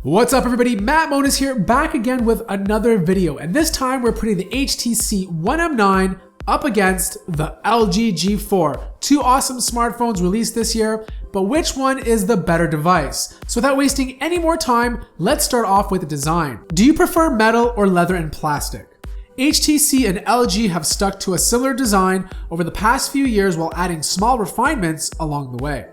What's up everybody, Moniz here, back again with another video, and this time we're putting the HTC One M9 up against the LG G4. Two awesome smartphones released this year, but which one is the better device? So without wasting any more time, let's start off with the design. Do you prefer metal or leather and plastic? HTC and LG have stuck to a similar design over the past few years while adding small refinements along the way.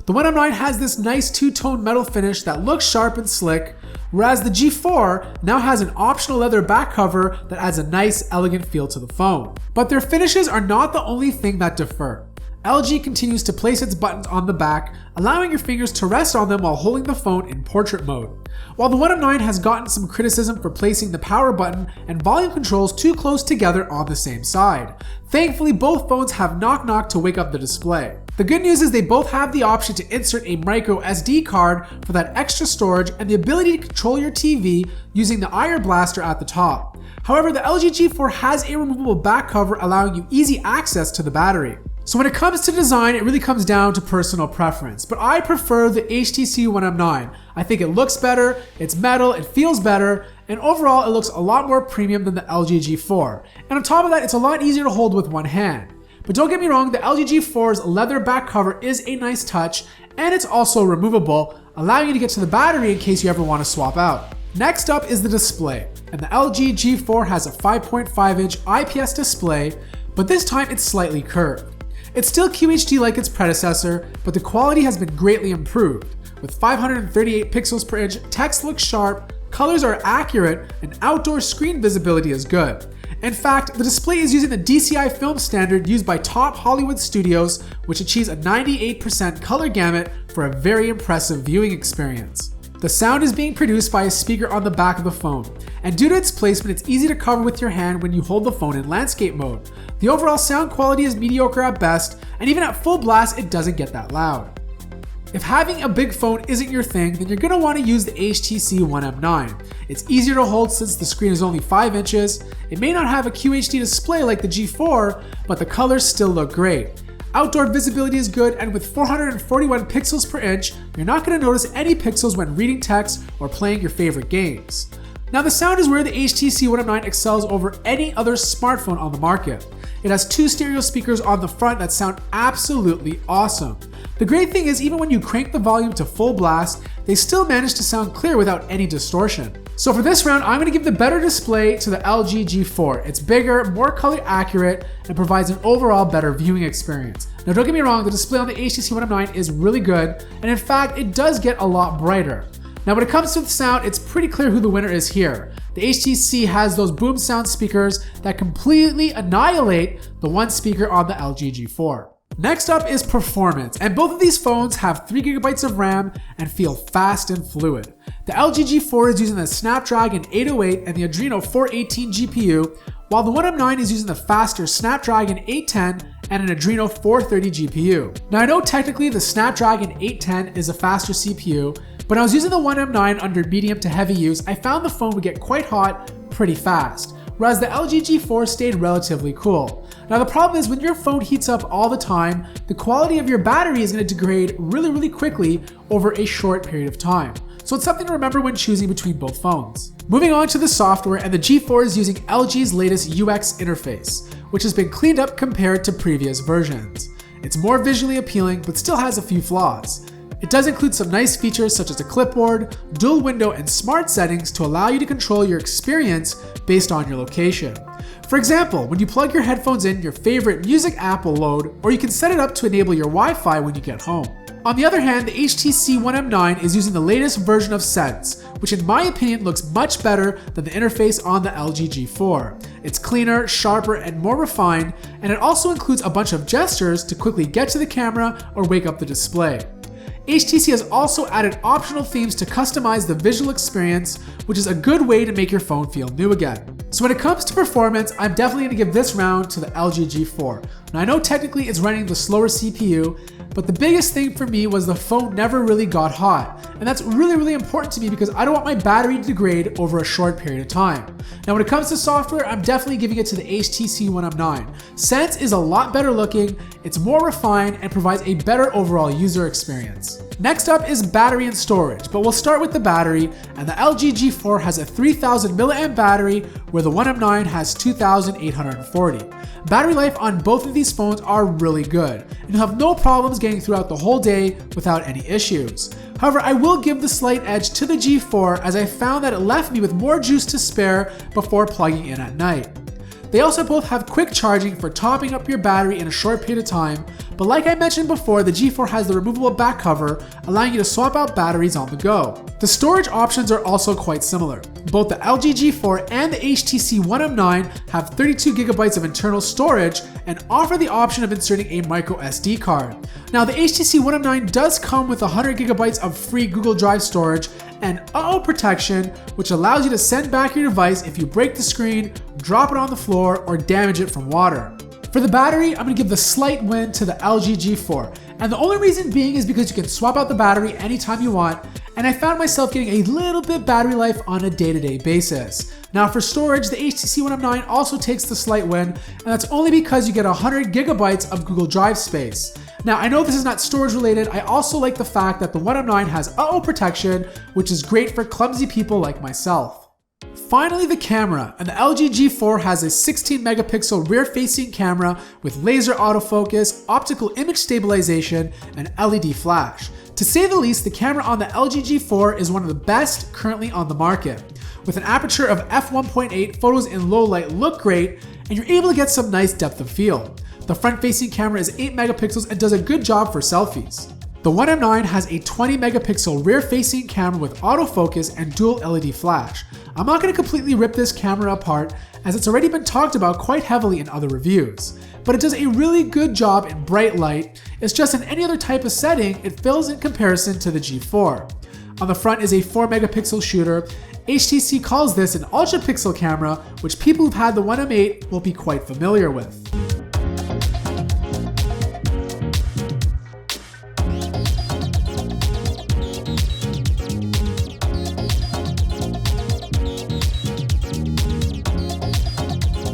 The One M9 has this nice two-tone metal finish that looks sharp and slick, whereas the G4 now has an optional leather back cover that adds a nice, elegant feel to the phone. But their finishes are not the only thing that differ. LG continues to place its buttons on the back, allowing your fingers to rest on them while holding the phone in portrait mode. While the One M9 has gotten some criticism for placing the power button and volume controls too close together on the same side, thankfully both phones have knock-knock to wake up the display. The good news is they both have the option to insert a micro SD card for that extra storage and the ability to control your TV using the IR blaster at the top. However, the LG G4 has a removable back cover allowing you easy access to the battery. So when it comes to design, it really comes down to personal preference, but I prefer the HTC One M9. I think it looks better, it's metal, it feels better, and overall it looks a lot more premium than the LG G4. And on top of that, it's a lot easier to hold with one hand. But don't get me wrong, the LG G4's leather back cover is a nice touch, and it's also removable, allowing you to get to the battery in case you ever want to swap out. Next up is the display, and the LG G4 has a 5.5-inch IPS display, but this time it's slightly curved. It's still QHD like its predecessor, but the quality has been greatly improved. With 538 pixels per inch, text looks sharp, colors are accurate, and outdoor screen visibility is good. In fact, the display is using the DCI film standard used by top Hollywood studios, which achieves a 98% color gamut for a very impressive viewing experience. The sound is being produced by a speaker on the back of the phone, and due to its placement, it's easy to cover with your hand when you hold the phone in landscape mode. The overall sound quality is mediocre at best, and even at full blast, it doesn't get that loud. If having a big phone isn't your thing, then you're going to want to use the HTC One M9. It's easier to hold since the screen is only 5 inches. It may not have a QHD display like the G4, but the colors still look great. Outdoor visibility is good, and with 441 pixels per inch, you're not going to notice any pixels when reading text or playing your favorite games. Now the sound is where the HTC One M9 excels over any other smartphone on the market. It has two stereo speakers on the front that sound absolutely awesome. The great thing is even when you crank the volume to full blast, they still manage to sound clear without any distortion. So for this round, I'm going to give the better display to the LG G4. It's bigger, more color accurate, and provides an overall better viewing experience. Now don't get me wrong, the display on the HTC One M9 is really good, and in fact, it does get a lot brighter. Now when it comes to the sound, it's pretty clear who the winner is here. The HTC has those boom sound speakers that completely annihilate the one speaker on the LG G4. Next up is performance, and both of these phones have 3GB of RAM and feel fast and fluid. The LG G4 is using the Snapdragon 808 and the Adreno 418 GPU, while the One M9 is using the faster Snapdragon 810 and an Adreno 430 GPU. Now I know technically the Snapdragon 810 is a faster CPU, but when I was using the One M9 under medium to heavy use, I found the phone would get quite hot pretty fast, whereas the LG G4 stayed relatively cool. Now the problem is when your phone heats up all the time, the quality of your battery is going to degrade really quickly over a short period of time. So it's something to remember when choosing between both phones. Moving on to the software, and the G4 is using LG's latest UX interface, which has been cleaned up compared to previous versions. It's more visually appealing, but still has a few flaws. It does include some nice features such as a clipboard, dual window, and smart settings to allow you to control your experience based on your location. For example, when you plug your headphones in, your favorite music app will load, or you can set it up to enable your Wi-Fi when you get home. On the other hand, the HTC One M9 is using the latest version of Sense, which in my opinion looks much better than the interface on the LG G4. It's cleaner, sharper, and more refined, and it also includes a bunch of gestures to quickly get to the camera or wake up the display. HTC has also added optional themes to customize the visual experience, which is a good way to make your phone feel new again. So when it comes to performance, I'm definitely going to give this round to the LG G4. Now I know technically it's running the slower CPU, But the biggest thing for me was the phone never really got hot. And that's really important to me because I don't want my battery to degrade over a short period of time. Now when it comes to software, I'm definitely giving it to the HTC One M9. Sense is a lot better looking, it's more refined, and provides a better overall user experience. Next up is battery and storage, but we'll start with the battery, and the LG G4 has a 3000 mAh battery where the One M9 has 2840. Battery life on both of these phones are really good, and you'll have no problems getting throughout the whole day without any issues. However, I will give the slight edge to the G4 as I found that it left me with more juice to spare before plugging in at night. They also both have quick charging for topping up your battery in a short period of time, but like I mentioned before, the G4 has the removable back cover, allowing you to swap out batteries on the go. The storage options are also quite similar. Both the LG G4 and the HTC One M9 have 32GB of internal storage and offer the option of inserting a micro SD card. Now the HTC One M9 does come with 100GB of free Google Drive storage and UO protection, which allows you to send back your device if you break the screen, drop it on the floor, or damage it from water. For the battery, I'm going to give the slight win to the LG G4, and the only reason being is because you can swap out the battery anytime you want, and I found myself getting a little bit battery life on a day-to-day basis. Now for storage, the HTC One M9 also takes the slight win, and that's only because you get 100GB of Google Drive space. Now I know this is not storage related, I also like the fact that the One M9 has UO protection, which is great for clumsy people like myself. Finally, the camera, and the LG G4 has a 16 megapixel rear-facing camera with laser autofocus, optical image stabilization, and LED flash. To say the least, the camera on the LG G4 is one of the best currently on the market. With an aperture of f1.8, photos in low light look great, and you're able to get some nice depth of field. The front-facing camera is 8 megapixels and does a good job for selfies. The One M9 has a 20 megapixel rear-facing camera with autofocus and dual LED flash. I'm not going to completely rip this camera apart as it's already been talked about quite heavily in other reviews, but it does a really good job in bright light. It's just in any other type of setting, it fails in comparison to the G4. On the front is a 4 megapixel shooter. HTC calls this an ultra pixel camera, which people who've had the One M8 will be quite familiar with.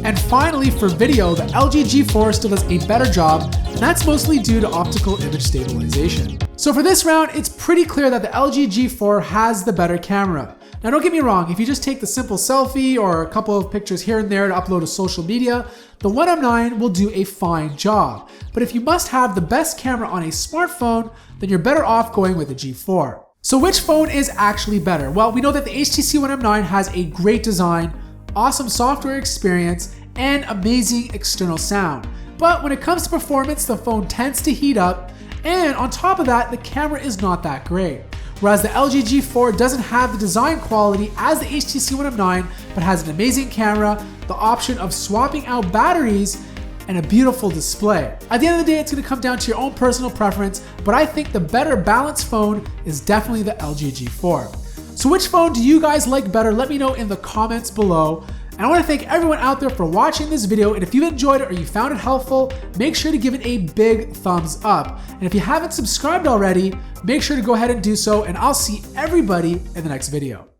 And finally, for video, the LG G4 still does a better job, and that's mostly due to optical image stabilization. So for this round, it's pretty clear that the LG G4 has the better camera. Now don't get me wrong, if you just take the simple selfie or a couple of pictures here and there to upload to social media, the One M9 will do a fine job. But if you must have the best camera on a smartphone, then you're better off going with the G4. So which phone is actually better? Well, we know that the HTC One M9 has a great design, awesome software experience, and amazing external sound. But when it comes to performance, the phone tends to heat up, and on top of that, the camera is not that great. Whereas the LG G4 doesn't have the design quality as the HTC One M9, but has an amazing camera, the option of swapping out batteries, and a beautiful display. At the end of the day, it's going to come down to your own personal preference, but I think the better balanced phone is definitely the LG G4. So which phone do you guys like better? Let me know in the comments below. And I want to thank everyone out there for watching this video, and if you enjoyed it or you found it helpful, make sure to give it a big thumbs up. And if you haven't subscribed already, make sure to go ahead and do so, and I'll see everybody in the next video.